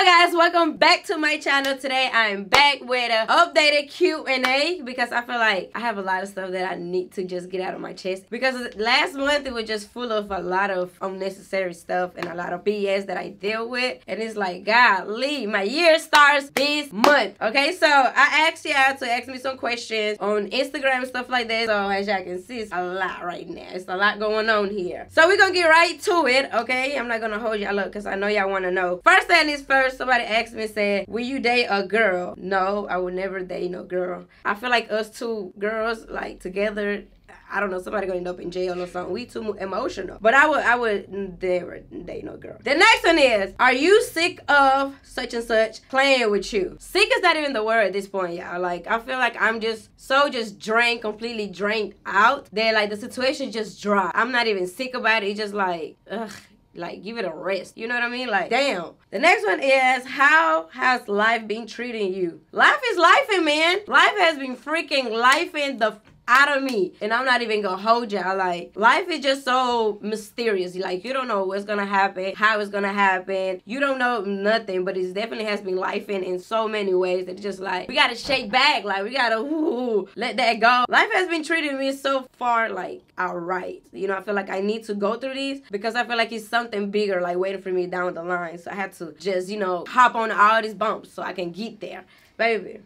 up, guys? Welcome back to my channel. Today I am back with an updated Q&A because I feel like I have a lot of stuff that I need to just get out of my chest, because last month it was just full of a lot of unnecessary stuff and a lot of BS that I deal with, and it's like, golly, my year starts this month. Okay, so I asked y'all to ask me some questions on Instagram and stuff like that. So as y'all can see, it's a lot right now. It's a lot going on here, so we're gonna get right to it. Okay, I'm not gonna hold y'all up because I know y'all want to know. First thing is first, somebody asked me, said, will you date a girl? No, I would never date no girl. I feel like us two girls, like, together, I don't know, somebody gonna end up in jail or something. We too emotional. But I would never date no girl. The next one is, are you sick of such and such playing with you? Sick is not even the word at this point, y'all. Like, I feel like I'm just drained, completely drained out, that like the situation just dropped. I'm not even sick about it. It's just like, ugh. Like, give it a rest. You know what I mean? Like, damn. The next one is, how has life been treating you? Life is lifing, man. Life has been freaking lifing the out of me, and I'm not even gonna hold y'all. Like, life is just so mysterious. Like, you don't know what's gonna happen, how it's gonna happen. You don't know nothing, but it definitely has been lifing in so many ways that it's just like, we gotta shake back. Like, we gotta let that go. Life has been treating me so far like alright. You know, I feel like I need to go through these because I feel like it's something bigger like waiting for me down the line. So I had to just, you know, hop on all these bumps so I can get there, baby.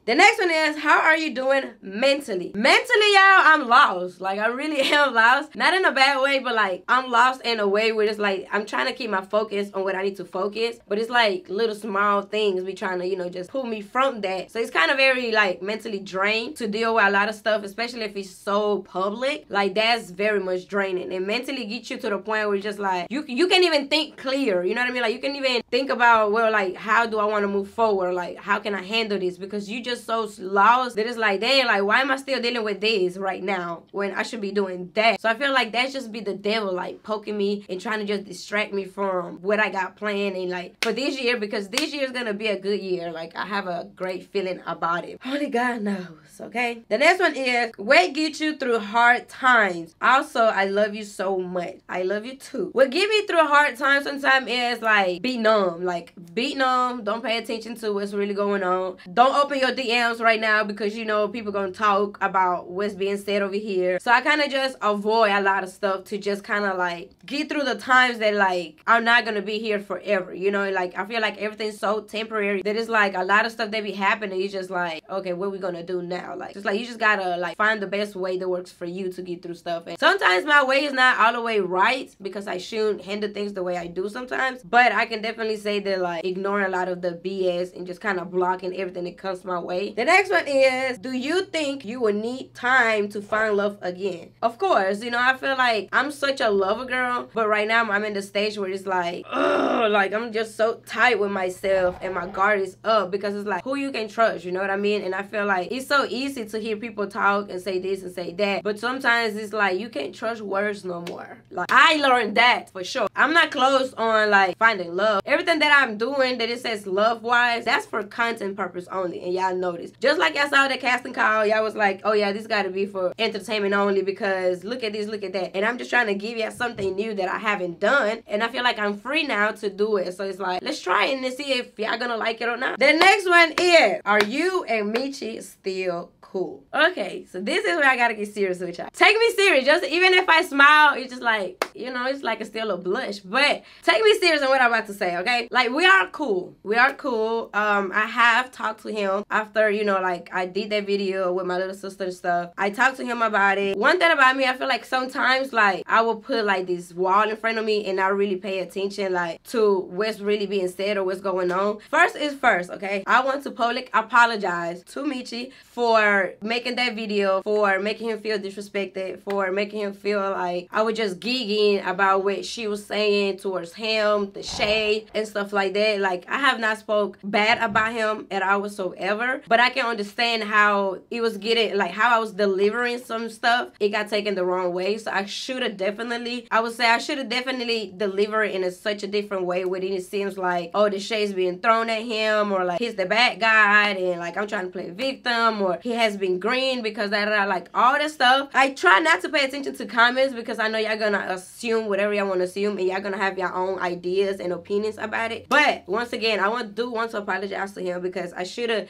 The next one is, how are you doing mentally? Mentally, y'all, I'm lost. Like, I really am lost. Not in a bad way, but like, I'm lost in a way where it's like, I'm trying to keep my focus on what I need to focus, but it's like little small things be trying to, you know, just pull me from that. So it's kind of very like mentally drained to deal with a lot of stuff, especially if it's so public. Like, that's very much draining, and mentally get you to the point where it's just like, you can't even think clear. You know what I mean? Like, you can't even think about, well, like, how do I want to move forward? Like, how can I handle this? Because you just so lost that it's like, dang, like, why am I still dealing with this right now when I should be doing that? So I feel like that's just be the devil, like, poking me and trying to just distract me from what I got planned, and like for this year, because this year is gonna be a good year. Like, I have a great feeling about it. Only God knows. Okay, the next one is, what gets you through hard times? Also, I love you so much. I love you too. What get me through a hard time sometimes is like, be numb. Like, be numb. Don't pay attention to what's really going on. Don't open your DMs right now because, you know, people gonna talk about what's being said over here. So I kind of just avoid a lot of stuff to just kind of like get through the times that like I'm not gonna be here forever. You know, like, I feel like everything's so temporary that it's like a lot of stuff that be happening. It's just like, okay, what we gonna do now? Like, just like, you just gotta like find the best way that works for you to get through stuff. And sometimes my way is not all the way right because I shouldn't handle things the way I do sometimes, but I can definitely say that like ignoring a lot of the BS and just kind of blocking everything that comes my way. The next one is, do you think you will need time to find love again? Of course. You know, I feel like I'm such a lover girl, but right now I'm in the stage where it's like, ugh, like, I'm just so tight with myself and my guard is up because it's like, who you can trust, you know what I mean? And I feel like it's so easy to hear people talk and say this and say that, but sometimes it's like, you can't trust words no more. Like, I learned that for sure. I'm not close on like finding love. Everything that I'm doing that it says love wise, that's for content purpose only, and y'all know this. Just like y'all saw the casting call, y'all was like, oh yeah, this gotta be for entertainment only because look at this, look at that. And I'm just trying to give y'all something new that I haven't done, and I feel like I'm free now to do it. So it's like, let's try it and see if y'all gonna like it or not. The next one is, are you and Michi still cool? Okay, so this is where I gotta get serious with y'all. Take me serious. Just even if I smile, it's just like, you know, it's like it's still a blush, but take me serious on what I'm about to say. Okay, like, we are cool. We are cool. I have talked to him after, you know, like, I did that video with my little sister and stuff. I talked to him about it. One thing about me, I feel like sometimes like I will put like this wall in front of me and not really pay attention like to what's really being said or what's going on. First is first, okay? I want to public apologize to Michi for making that video, for making him feel disrespected, for making him feel like I was just gigging about what she was saying towards him, the shade and stuff like that. Like, I have not spoke bad about him at all whatsoever, but I can understand how it was getting, like, how I was delivering some stuff, it got taken the wrong way. So I should have definitely, I would say I should have definitely delivered it in such a different way where it seems like, oh, the shade's being thrown at him, or like he's the bad guy and like I'm trying to play victim, or he has has been green because that, like all that stuff. I try not to pay attention to comments because I know y'all gonna assume whatever y'all want to assume, and y'all gonna have your own ideas and opinions about it. But once again, I want to apologize to him because I should have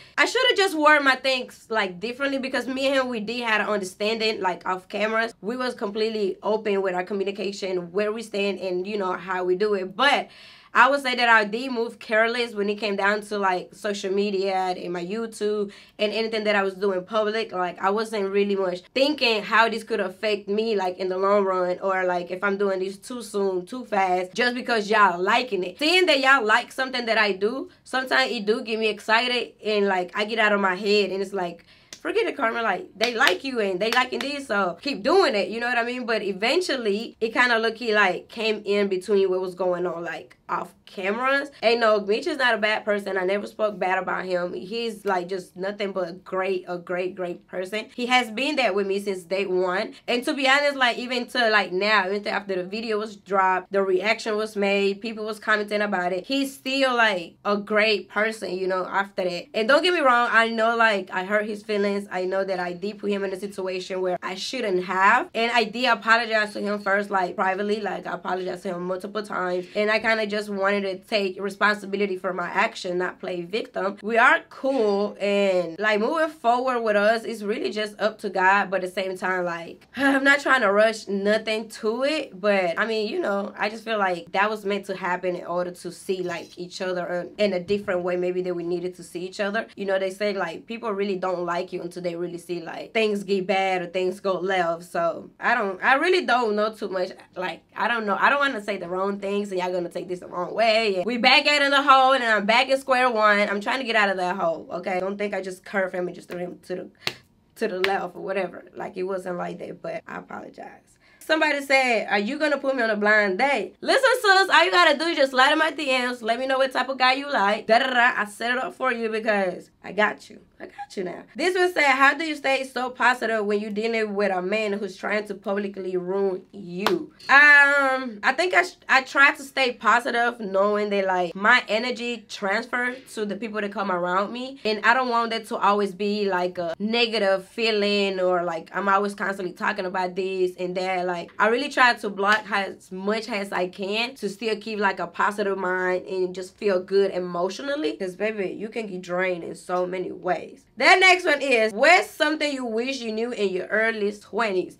just worded my things like differently, because me and him, we did have an understanding like off cameras. We was completely open with our communication, where we stand, and you know how we do it. But I would say that I did move careless when it came down to like social media and my YouTube and anything that I was doing public. Like I wasn't really much thinking how this could affect me like in the long run, or like if I'm doing this too soon, too fast, just because y'all liking it. Seeing that y'all like something that I do, sometimes it do get me excited, and like I get out of my head and it's like, forget it, Carmen, like they like you and they liking this, so keep doing it, you know what I mean? But eventually it kind of look-y like came in between what was going on like off cameras. And no, Mitch is not a bad person. I never spoke bad about him. He's like just nothing but a great person. He has been there with me since day one. And to be honest, like even to like now, even after the video was dropped, the reaction was made, people was commenting about it, he's still like a great person, you know, after that. And don't get me wrong, I know like I hurt his feelings. I know that I did put him in a situation where I shouldn't have. And I did apologize to him first, like privately, like I apologized to him multiple times. And I kind of just wanted to take responsibility for my action, not play victim. We are cool, and like moving forward with us, it's really just up to God. But at the same time, like I'm not trying to rush nothing to it. But I mean, you know, I just feel like that was meant to happen in order to see like each other in a different way, maybe that we needed to see each other. You know, they say like people really don't like you until they really see like things get bad or things go left. So I really don't know too much. Like I don't know, I don't want to say the wrong things and y'all gonna take this the wrong way. And we back at in the hole, and I'm back at square one. I'm trying to get out of that hole, okay? Don't think I just curved him and just threw him to the left or whatever. Like it wasn't like that, but I apologize. Somebody said, are you gonna put me on a blind date? Listen, sis, all you gotta do is just slide in my DMs. Let me know what type of guy you like. I set it up for you because I got you. I got you now. This one said, how do you stay so positive when you're dealing with a man who's trying to publicly ruin you? I think I try to stay positive, knowing that like my energy transfer to the people that come around me, and I don't want that to always be like a negative feeling, or like I'm always constantly talking about this and that. Like I really try to block as much as I can to still keep like a positive mind and just feel good emotionally, because baby, you can get drained in so many ways. That next one is, what's something you wish you knew in your early 20s?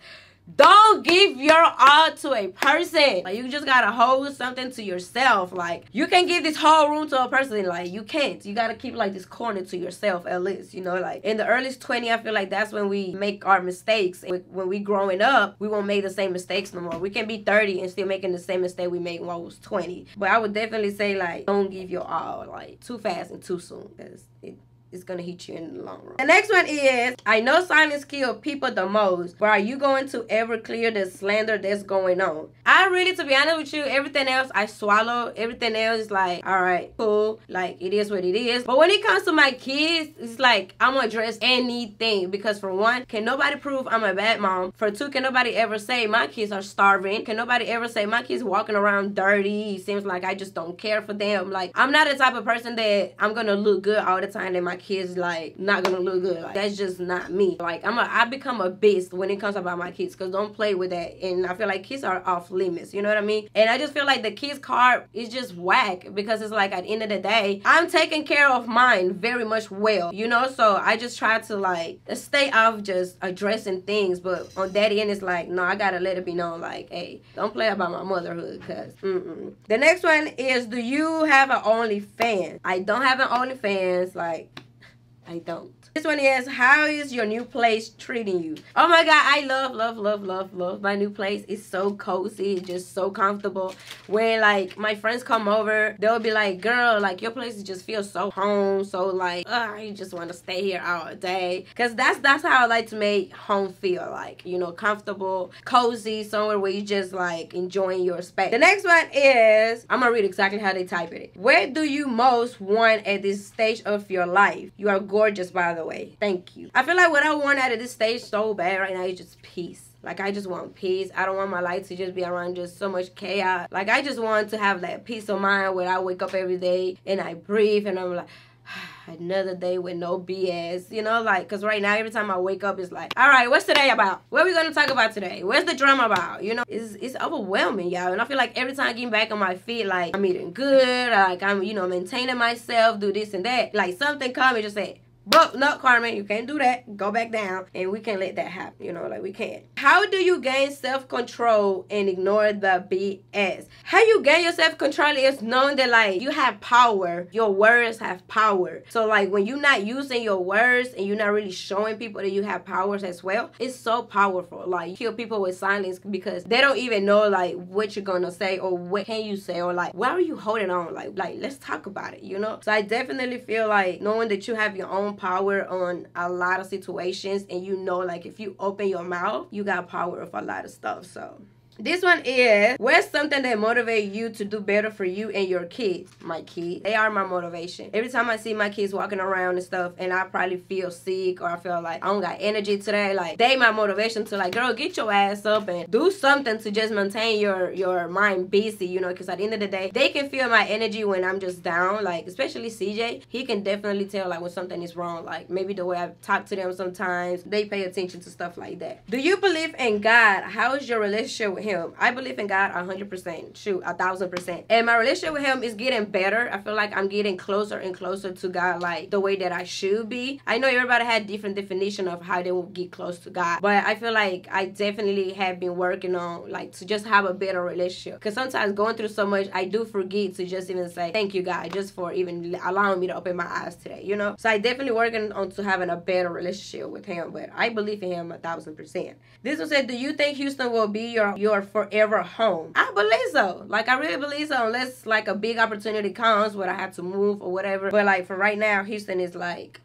Don't give your all to a person. Like you just gotta hold something to yourself. Like you can give this whole room to a person. Like you can't. You gotta keep like this corner to yourself at least. You know, like in the early 20s, I feel like that's when we make our mistakes. When we growing up, we won't make the same mistakes no more. We can be 30 and still making the same mistake we made when I was 20. But I would definitely say like don't give your all like too fast and too soon, because it's gonna hit you in the long run. The next one is, I know silence kills people the most, but are you going to ever clear the slander that's going on? I really, to be honest with you, everything else I swallow. Everything else is like, all right, cool, like it is what it is. But when it comes to my kids, it's like I'm gonna address anything, because for one, can nobody prove I'm a bad mom? For two, can nobody ever say my kids are starving? Can nobody ever say my kids walking around dirty? It seems like I just don't care for them. Like I'm not the type of person that I'm gonna look good all the time that my kids like not gonna look good. Like that's just not me. Like I become a beast when it comes about my kids, because don't play with that. And I feel like kids are off limits, you know what I mean? And I just feel like the kids card is just whack, because it's like at the end of the day, I'm taking care of mine very much well, you know? So I just try to like stay off just addressing things, but on that end it's like, no, I gotta let it be known like, hey, don't play about my motherhood, because The next one is, do you have an OnlyFans? I don't have an OnlyFans. Like I don't. This one is, how is your new place treating you? Oh my God, I love my new place. It's so cozy, it's just so comfortable. When like my friends come over, they'll be like, girl, like your place just feels so home, so like, I just want to stay here all day. Cause that's how I like to make home feel, like, you know, comfortable, cozy, somewhere where you just like enjoying your space. The next one is, I'm gonna read exactly how they type it. Where do you most want at this stage of your life? You are gorgeous, by the way. Thank you. I feel like what I want out of this stage so bad right now is just peace. Like I just want peace. I don't want my life to just be around just so much chaos. Like I just want to have that peace of mind where I wake up every day and I breathe and I'm like, another day with no BS, you know, like, because right now every time I wake up it's like, all right, what's today about? What are we gonna talk about today? Where's the drama about? You know, it's overwhelming, y'all. And I feel like every time I get back on my feet, like, I'm eating good, like, I'm, you know, maintaining myself, do this and that, like, something come and just say, but no, Carmen, you can't do that. Go back down. And we can't let that happen. You know, like, we can't. How do you gain self-control and ignore the BS? How you gain your self-control is knowing that, like, you have power. Your words have power. So, like, when you're not using your words and you're not really showing people that you have powers as well, it's so powerful. Like, you kill people with silence because they don't even know, like, what you're gonna say or what can you say or, like, why are you holding on? Like, let's talk about it, you know? So I definitely feel like knowing that you have your own power on a lot of situations, and you know, like, if you open your mouth, you got power of a lot of stuff. So this one is, where's something that motivates you to do better for you and your kids? My kids, they are my motivation. Every time I see my kids walking around and stuff, and I probably feel sick or I feel like I don't got energy today, like, they my motivation to, like, girl, get your ass up and do something to just maintain your mind busy, you know, because at the end of the day, they can feel my energy when I'm just down. Like, especially CJ, he can definitely tell, like, when something is wrong. Like, maybe the way I talk to them sometimes, they pay attention to stuff like that. Do you believe in God? How is your relationship with him? I believe in God 100%. Shoot, 1000%. And my relationship with him is getting better. I feel like I'm getting closer and closer to God, like, the way that I should be. I know everybody had different definition of how they will get close to God, but I feel like I definitely have been working on, like, to just have a better relationship. Because sometimes going through so much, I do forget to just even say, thank you, God, just for even allowing me to open my eyes today, you know? So I definitely working on to having a better relationship with him, but I believe in him 1000%. This one said, do you think Houston will be your forever home? I believe so. Like, I really believe so, unless, like, a big opportunity comes where I have to move or whatever. But, like, for right now, Houston is, like,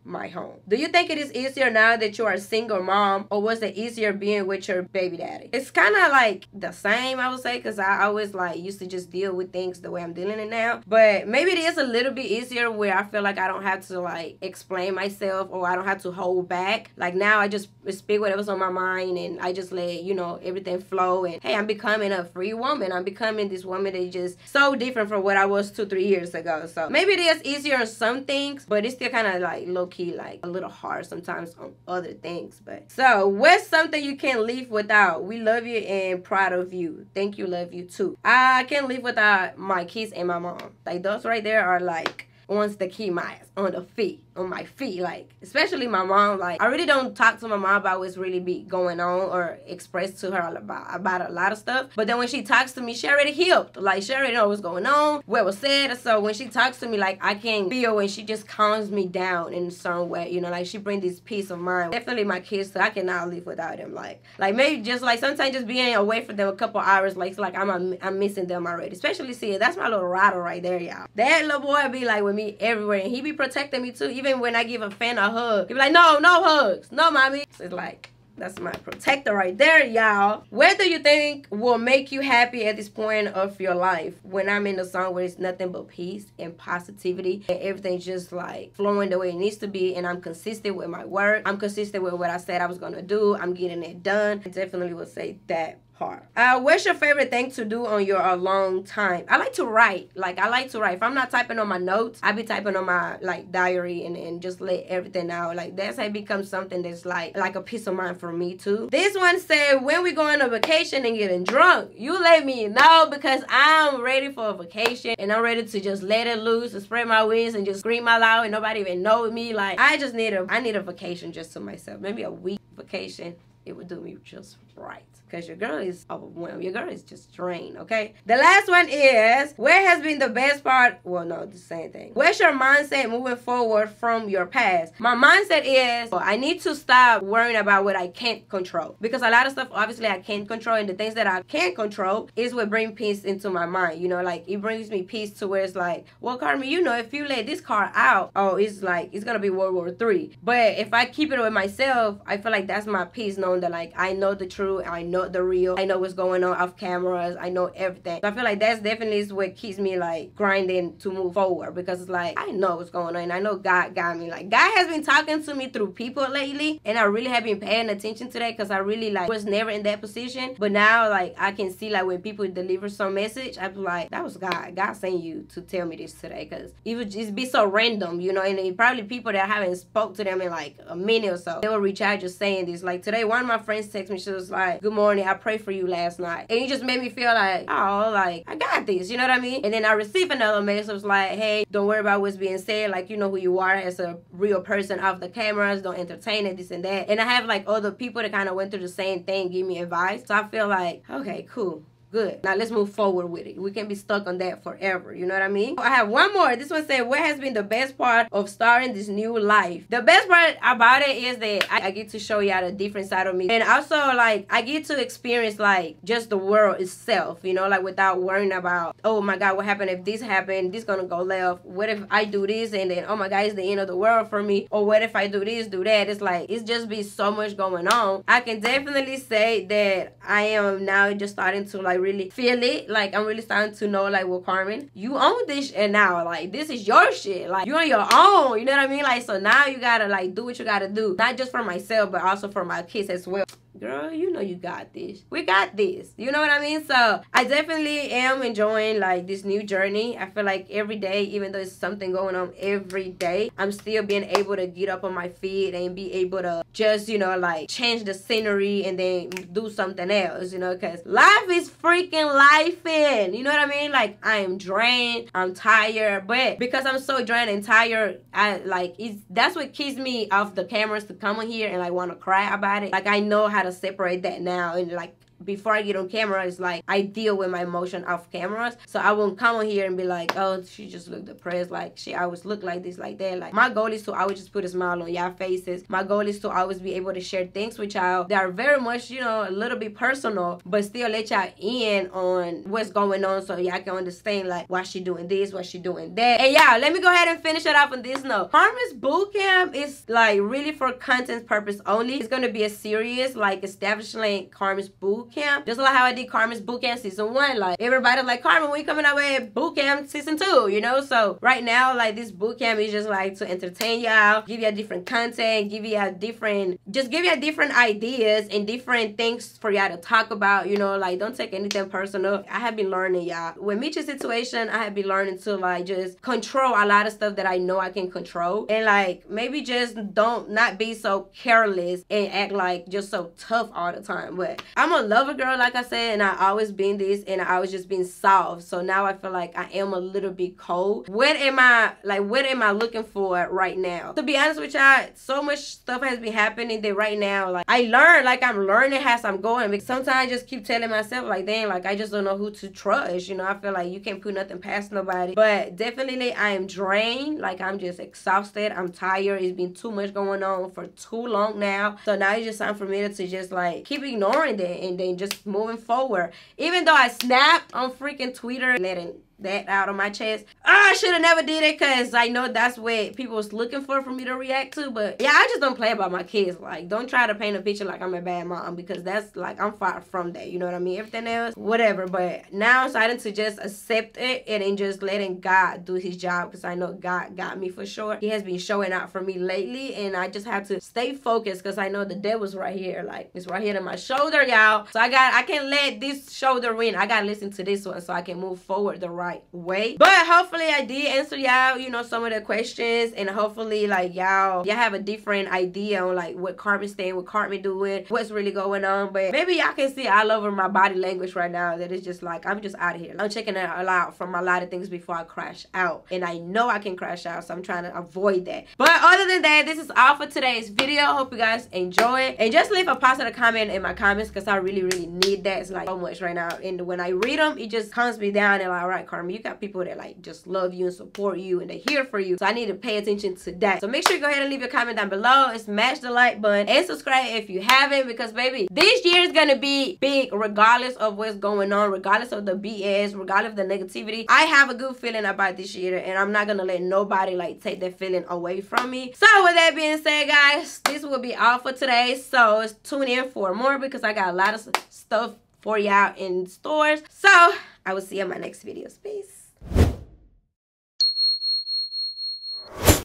my home. Do you think it is easier now that you are a single mom, or was it easier being with your baby daddy? It's kind of like the same, I would say, because I always, like, used to just deal with things the way I'm dealing it now. But maybe it is a little bit easier where I feel like I don't have to, like, explain myself, or I don't have to hold back. Like, now I just speak whatever's on my mind, and I just let, you know, everything flow. And hey, I'm becoming a free woman. I'm becoming this woman that is just so different from what I was 2-3 years ago. So maybe it is easier on some things, but it's still kind of, like, low-key, like, a little hard sometimes on other things. But so, what's something you can't live without? We love you and proud of you. Thank you, love you too. I can't live without my kids and my mom. Like, those right there are, like, ones that keep my ass on my feet, like, especially my mom. Like, I really don't talk to my mom about what's really be going on or express to her about a lot of stuff. But then when she talks to me, she already healed. Like, she already know what's going on, what was said. So when she talks to me, like, I can feel when she just calms me down in some way, you know, like, she brings this peace of mind. Definitely my kids, so I cannot live without them. Like maybe just, like, sometimes just being away from them a couple hours, like, it's like I'm missing them already. Especially, see, that's my little rider right there, y'all. That little boy be, like, with me everywhere, and he be protecting me too. Even when I give a fan a hug, he be like, no hugs, no, mommy. So it's like, that's my protector right there, y'all. What do you think will make you happy at this point of your life? When I'm in a song where it's nothing but peace and positivity, and everything's just, like, flowing the way it needs to be, and I'm consistent with my work, I'm consistent with what I said I was gonna do, I'm getting it done. I definitely would say that part. What's your favorite thing to do on your alone time? I like to write. Like, I like to write. If I'm not typing on my notes, I be typing on my, like, diary and just let everything out. Like, that's how it becomes something that's like a peace of mind for me too. This one said, when we going on vacation and getting drunk, you let me know, because I'm ready for a vacation and I'm ready to just let it loose and spread my wings and just scream out loud and nobody even know me. Like, I need a vacation just to myself. Maybe a week vacation. It would do me just right. Because your girl is overwhelmed. Your girl is just drained, okay? The last one is, where has been the best part? Well, no, the same thing. Where's your mindset moving forward from your past? My mindset is, I need to stop worrying about what I can't control. Because a lot of stuff, obviously, I can't control. And the things that I can control is what bring peace into my mind. You know, like, it brings me peace to where it's like, well, Carmen, you know, if you let this car out, oh, it's like, it's going to be World War III. But if I keep it with myself, I feel like that's my peace, knowing known that like I know the truth, I know the real, I know what's going on off cameras, I know everything. So I feel like that's definitely what keeps me like grinding to move forward, because it's like I know what's going on and I know God got me. Like God has been talking to me through people lately, and I really have been paying attention to that, because I really like was never in that position. But now like I can see like when people deliver some message, I'm like, that was God sent you to tell me this today, because it would just be so random, you know. And it probably people that I haven't spoke to them in like a minute or so, they will reach out just saying this. Like today, one of my friends texted me, she was like, good morning, I prayed for you last night, and it just made me feel like, oh, like I got this, you know what I mean? And then I received another message like, hey, don't worry about what's being said, like you know who you are as a real person off the cameras, don't entertain it, this and that. And I have like other people that kind of went through the same thing, give me advice. So I feel like, okay, cool. Good. Now let's move forward with it. We can't be stuck on that forever. You know what I mean? I have one more. This one said, what has been the best part of starting this new life? The best part about it is that I get to show y'all a different side of me. And also, like, I get to experience, like, just the world itself, you know, like, without worrying about, oh, my God, what happened if this happened? This gonna go left. What if I do this and then, oh, my God, it's the end of the world for me? Or what if I do this, do that? It's like, it's just be so much going on. I can definitely say that I am now just starting to, like, really feel it. Like I'm really starting to know, like, well, Carmen, you own this, and now like this is your shit, like you're on your own, you know what I mean? Like, so now you gotta like do what you gotta do, not just for myself but also for my kids as well. Girl, you know you got this. We got this. You know what I mean? So I definitely am enjoying like this new journey. I feel like every day, even though it's something going on every day, I'm still being able to get up on my feet and be able to just, you know, like change the scenery and then do something else, you know, because life is freaking lifing. You know what I mean? Like I am drained, I'm tired, but because I'm so drained and tired, that's what keeps me off the cameras to come on here and like want to cry about it. Like I know how to separate that now, and like before I get on camera, it's like I deal with my emotion off cameras. So I won't come on here and be like, oh, she just looked depressed, like she always look like this, like that. Like my goal is to always just put a smile on y'all faces. My goal is to always be able to share things with y'all that are very much, you know, a little bit personal, but still let y'all in on what's going on, so y'all can understand like why she doing this, why she doing that. And yeah, let me go ahead and finish it off on this note. Carmen's boot camp is like really for content purpose only. It's gonna be a series like establishing Carmen's boot camp, just like how I did Carmen's boot camp season 1. Like everybody's like, Carmen, when you coming out with boot camp season 2, you know? So right now, like this boot camp is just like to entertain y'all, give y'all different content, give y'all different ideas and different things for y'all to talk about, you know? Like don't take anything personal. I have been learning, y'all, with Mitch's situation, I have been learning to like just control a lot of stuff that I know I can control, and like maybe just not be so careless and act like just so tough all the time. But I'm a lover girl, like I said, and I always been this, and I always just been soft. So now I feel like I am a little bit cold. What am I looking for right now? To be honest with y'all, so much stuff has been happening that right now, like I learn, like I'm learning as I'm going. Because sometimes I just keep telling myself like, dang, like I just don't know who to trust, you know? I feel like you can't put nothing past nobody. But definitely I am drained, like I'm just exhausted, I'm tired. It's been too much going on for too long now. So now it's just time for me to just like keep ignoring that and then just moving forward. Even though I snapped on freaking Twitter, letting that out of my chest, I should have never did it, because I know that's what people was looking for me to react to. But yeah, I just don't play about my kids. Like don't try to paint a picture like I'm a bad mom, because that's like I'm far from that, you know what I mean? Everything else, whatever. But now I'm starting to just accept it and then just letting God do his job, because I know God got me for sure. He has been showing out for me lately, and I just have to stay focused, because I know the devil's right here. Like it's right here to my shoulder, y'all. So I can't let this shoulder win. I gotta listen to this one so I can move forward the right way. But hopefully I did answer y'all, you know, some of the questions, and hopefully like y'all have a different idea on like what Carmen's saying, what Carmen doing, what's really going on. But maybe y'all can see all over my body language right now that it's just like I'm just out of here. I'm checking it out from a lot of things before I crash out, and I know I can crash out, so I'm trying to avoid that. But other than that, this is all for today's video. Hope you guys enjoy it, and just leave a positive comment in my comments, because I really really need that. It's like so much right now, and when I read them, it just calms me down. And like, all right, Carmen, you got people that like just love you and support you, and they're here for you. So I need to pay attention to that. So make sure you go ahead and leave your comment down below and smash the like button and subscribe if you haven't, because baby, this year is gonna be big regardless of what's going on, regardless of the BS, regardless of the negativity. I have a good feeling about this year, and I'm not gonna let nobody like take that feeling away from me. So with that being said, guys, this will be all for today. So tune in for more, because I got a lot of stuff for y'all in stores. So I will see you in my next videos. Peace.